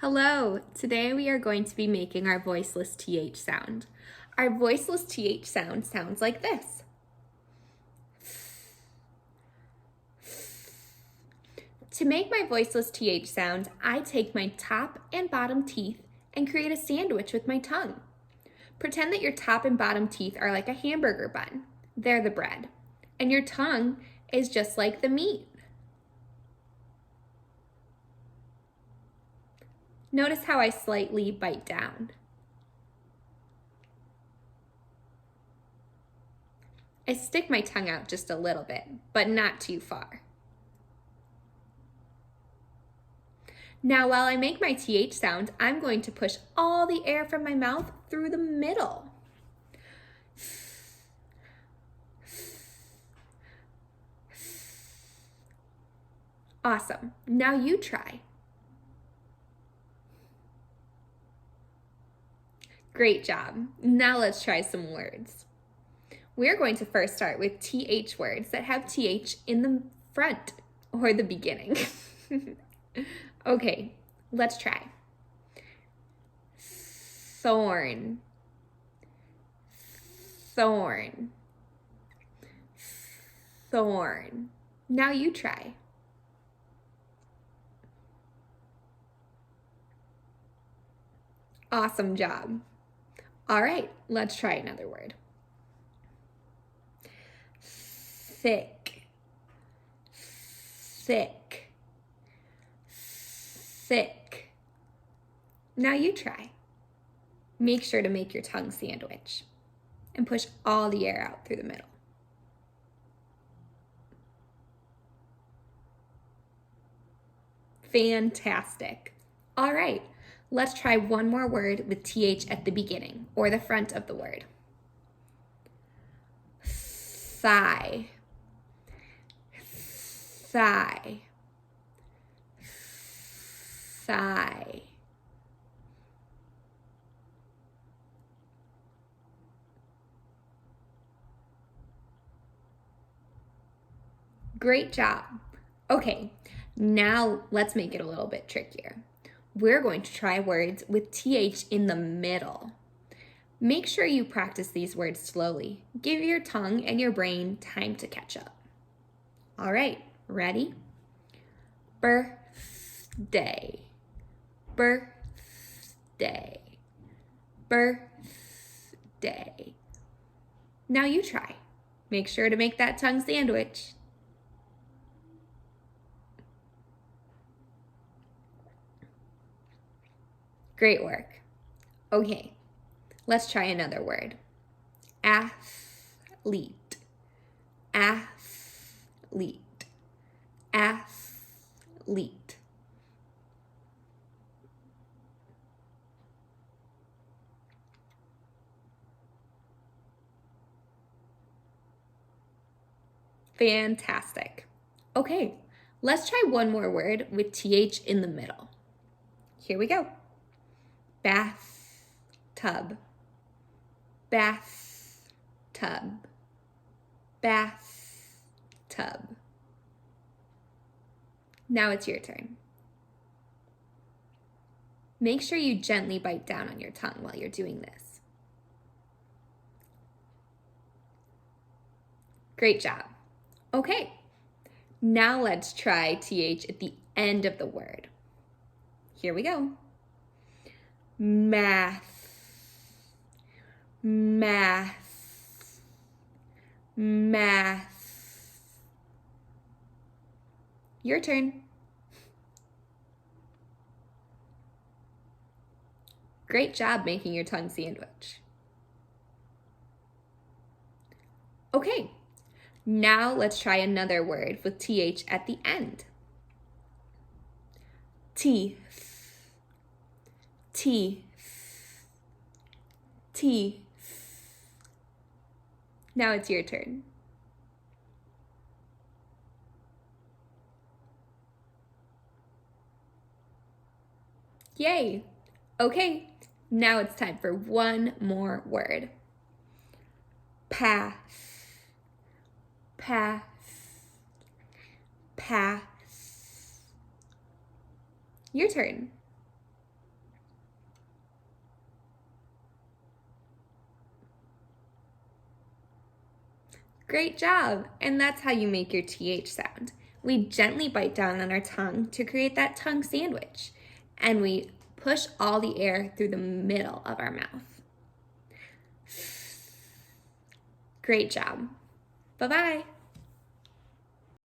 Hello! Today we are going to be making our voiceless TH sound. Our voiceless TH sound sounds like this. To make my voiceless TH sound, I take my top and bottom teeth and create a sandwich with my tongue. Pretend that your top and bottom teeth are like a hamburger bun. They're the bread. And your tongue is just like the meat. Notice how I slightly bite down. I stick my tongue out just a little bit, but not too far. Now, while I make my TH sound, I'm going to push all the air from my mouth through the middle. Awesome. Now you try. Great job. Now let's try some words. We're going to first start with TH words that have TH in the front or the beginning. Okay, let's try. Thorn, thorn, thorn. Now you try. Awesome job. All right, let's try another word. Thick, thick, thick. Now you try. Make sure to make your tongue sandwich and push all the air out through the middle. Fantastic. All right, let's try one more word with TH at the beginning or the front of the word. Thigh, thigh, thigh. Great job. Okay, now let's make it a little bit trickier. We're going to try words with TH in the middle. Make sure you practice these words slowly. Give your tongue and your brain time to catch up. All right, ready? Birthday, birthday, birthday. Now you try. Make sure to make that tongue sandwich. Great work. Okay, let's try another word. Athlete, athlete, athlete. Fantastic. Okay, let's try one more word with TH in the middle. Here we go. Bathtub, bathtub, bathtub. Now it's your turn. Make sure you gently bite down on your tongue while you're doing this. Great job. Okay, now let's try TH at the end of the word. Here we go. Math, math, math. Your turn. Great job making your tongue sandwich. Okay, now let's try another word with TH at the end. Teeth, teeth, teeth. Now it's your turn. Yay! Okay, now it's time for one more word. Path, path, path. Your turn. Great job! And that's how you make your TH sound. We gently bite down on our tongue to create that tongue sandwich. And we push all the air through the middle of our mouth. Great job. Bye-bye.